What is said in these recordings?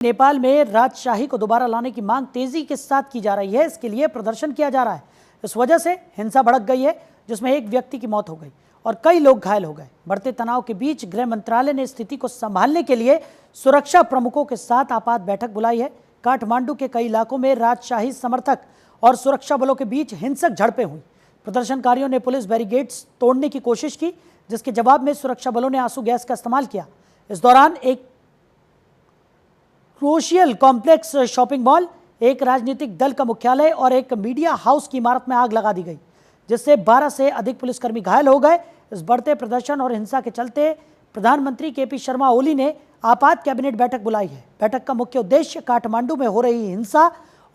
नेपाल में राजशाही को दोबारा लाने की मांग तेजी के साथ की जा रही है। इसके लिए प्रदर्शन किया जा रहा है। इस वजह से हिंसा भड़क गई है, जिसमें एक व्यक्ति की मौत हो गई और कई लोग घायल हो गए। बढ़ते तनाव के बीच गृह मंत्रालय ने स्थिति को संभालने के लिए सुरक्षा प्रमुखों के साथ आपात बैठक बुलाई है। काठमांडू के कई इलाकों में राजशाही समर्थक और सुरक्षा बलों के बीच हिंसक झड़पें हुई। प्रदर्शनकारियों ने पुलिस बैरिकेड्स तोड़ने की कोशिश की, जिसके जवाब में सुरक्षा बलों ने आंसू गैस का इस्तेमाल किया। इस दौरान एक क्रोशियल कॉम्प्लेक्स शॉपिंग मॉल, एक राजनीतिक दल का मुख्यालय और एक मीडिया हाउस की इमारत में आग लगा दी गई, जिससे 12 से अधिक पुलिसकर्मी घायल हो गए। इस बढ़ते प्रदर्शन और हिंसा के चलते प्रधानमंत्री केपी शर्मा ओली ने आपात कैबिनेट बैठक बुलाई है। बैठक का मुख्य उद्देश्य काठमांडू में हो रही हिंसा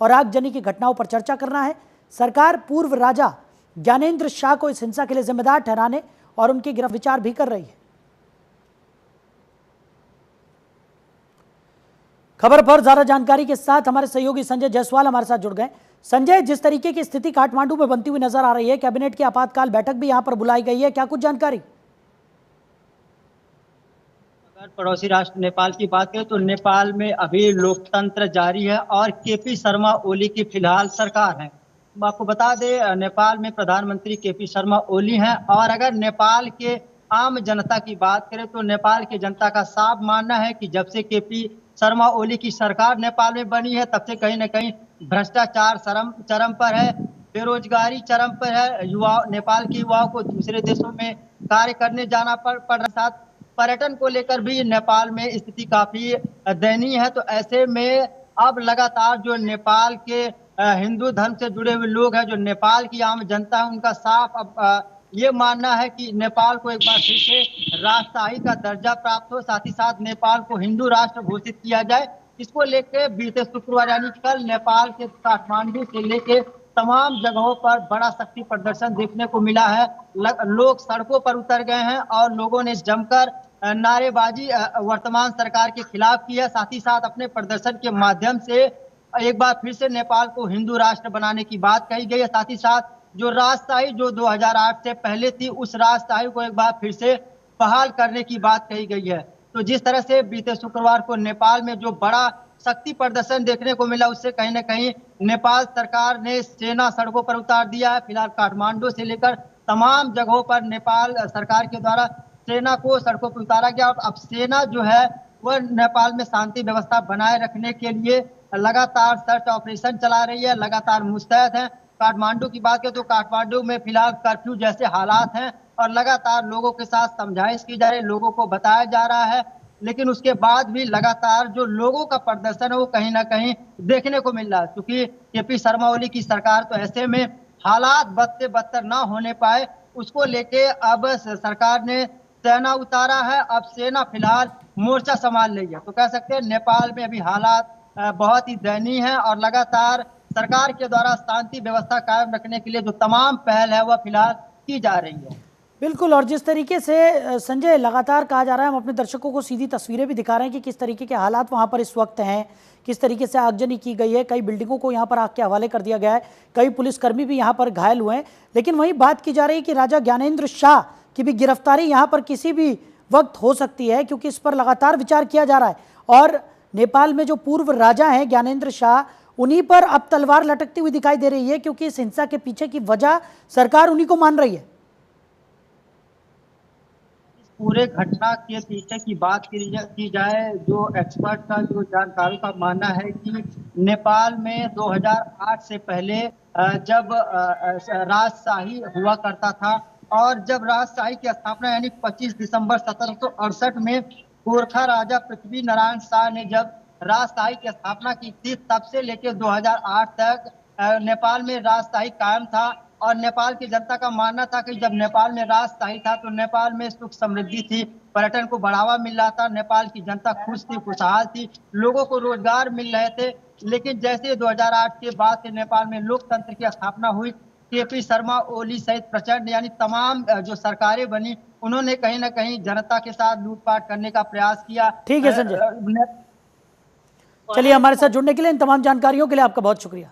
और आगजनी की घटनाओं पर चर्चा करना है। सरकार पूर्व राजा ज्ञानेंद्र शाह को इस हिंसा के लिए जिम्मेदार ठहराने और उनकी गिरफ्तार विचार भी कर रही है। खबर पर ज्यादा जानकारी के साथ हमारे सहयोगी संजय जायसवाल हमारे साथ जुड़ गए। संजय, जिस तरीके की स्थिति काठमांडू में बनती हुई नजर आ रही है, कैबिनेट की आपातकाल बैठक भी यहां पर बुलाई गई है, क्या कुछ जानकारी? अगर पड़ोसी राष्ट्र नेपाल की बात करें तो नेपाल में अभी लोकतंत्र जारी है और केपी शर्मा ओली की फिलहाल सरकार है। आपको बता दें, नेपाल में प्रधानमंत्री केपी शर्मा ओली हैं और अगर नेपाल के आम जनता की बात करें तो नेपाल की जनता का साफ मानना है कि जब से केपी शर्मा ओली की सरकार नेपाल में बनी है तब से कहीं न कहीं भ्रष्टाचार चरम पर है, बेरोजगारी चरम पर है। नेपाल के युवाओं को दूसरे देशों में कार्य करने जाना पड़ रहा। पर्यटन को लेकर भी नेपाल में स्थिति काफी दयनीय है। तो ऐसे में अब लगातार जो नेपाल के हिंदू धर्म से जुड़े हुए लोग हैं, जो नेपाल की आम जनता है, उनका साफ अब ये मानना है कि नेपाल को एक बार फिर से राजशाही का दर्जा प्राप्त हो, साथ ही साथ नेपाल को हिंदू राष्ट्र घोषित किया जाए। इसको लेकर बीते शुक्रवार यानी कल नेपाल के काठमांडू से लेकर तमाम जगहों पर बड़ा शक्ति प्रदर्शन देखने को मिला है। लोग सड़कों पर उतर गए हैं और लोगों ने जमकर नारेबाजी वर्तमान सरकार के खिलाफ की है। साथ ही साथ अपने प्रदर्शन के माध्यम से एक बार फिर से नेपाल को हिंदू राष्ट्र बनाने की बात कही गई है। साथ ही साथ जो राजशाही जो 2008 से पहले थी, उस राजशाही को एक बार फिर से बहाल करने की बात कही गई है। तो जिस तरह से बीते शुक्रवार को नेपाल में जो बड़ा शक्ति प्रदर्शन देखने को मिला, उससे कहीं न कहीं नेपाल सरकार ने सेना सड़कों पर उतार दिया है। फिलहाल काठमांडू से लेकर तमाम जगहों पर नेपाल सरकार के द्वारा सेना को सड़कों पर उतारा गया। अब सेना जो है वह नेपाल में शांति व्यवस्था बनाए रखने के लिए लगातार सर्च ऑपरेशन चला रही है, लगातार मुस्तैद है। काठमांडू की बात करें तो काठमांडू में फिलहाल कर्फ्यू जैसे हालात हैं और लगातार लोगों के साथ समझाइश की जा रही है, लोगों को बताया जा रहा है। लेकिन उसके बाद भी लगातार जो लोगों का प्रदर्शन है वो कहीं ना कहीं देखने को मिल रहा है, क्योंकि केपी शर्मा ओली की सरकार तो ऐसे में हालात बद से बदतर ना होने पाए, उसको लेके अब सरकार ने सेना उतारा है। अब सेना फिलहाल मोर्चा संभाल रही है। तो कह सकते हैं नेपाल में अभी हालात बहुत ही दयनीय है और लगातार सरकार के द्वारा शांति व्यवस्था कायम रखने के लिए जो तमाम पहल है वह फिलहाल की जा रही है। बिल्कुल, और जिस तरीके से संजय लगातार कहा जा रहा है, हम अपने दर्शकों को सीधी तस्वीरें भी दिखा रहे हैं कि किस तरीके के हालात वहां पर इस वक्त हैं, किस तरीके से आगजनी की गई है। कई बिल्डिंगों को यहां पर आग के हवाले कर दिया गया है, कई पुलिसकर्मी भी यहां पर घायल हुए हैं। लेकिन वहीं बात की जा रही है कि राजा ज्ञानेंद्र शाह की भी गिरफ्तारी यहाँ पर किसी भी वक्त हो सकती है, क्योंकि इस पर लगातार विचार किया जा रहा है। और नेपाल में जो पूर्व राजा हैं ज्ञानेंद्र शाह, उन्हीं पर अब तलवार लटकती हुई दिखाई दे रही है, क्योंकि इस हिंसा के पीछे की वजह सरकार उन्हीं को मान रही है। पूरे घटना के पीछे की बात की जाए, जो एक्सपर्ट का जो जानकारों का मानना है कि नेपाल में 2008 से पहले जब राजशाही हुआ करता था और जब राजशाही की स्थापना यानी 25 दिसंबर 1768 में गोरखा राजा पृथ्वी नारायण शाह ने जब राजशाही की स्थापना की थी, तब से लेकर 2008 तक नेपाल में राजशाही कायम था। और नेपाल की जनता का मानना था कि जब नेपाल में राजशाही था तो नेपाल में सुख समृद्धि थी, पर्यटन को बढ़ावा मिल रहा था, नेपाल की जनता खुश थी, खुशहाल थी, लोगों को रोजगार मिल रहे थे। लेकिन जैसे 2008 के बाद से नेपाल में लोकतंत्र की स्थापना हुई, केपी शर्मा ओली सहित प्रचंड यानी तमाम जो सरकारें बनी, उन्होंने कहीं ना कहीं जनता के साथ लूटपाट करने का प्रयास किया। ठीक है संजय, चलिए हमारे साथ जुड़ने के लिए, इन तमाम जानकारियों के लिए आपका बहुत शुक्रिया।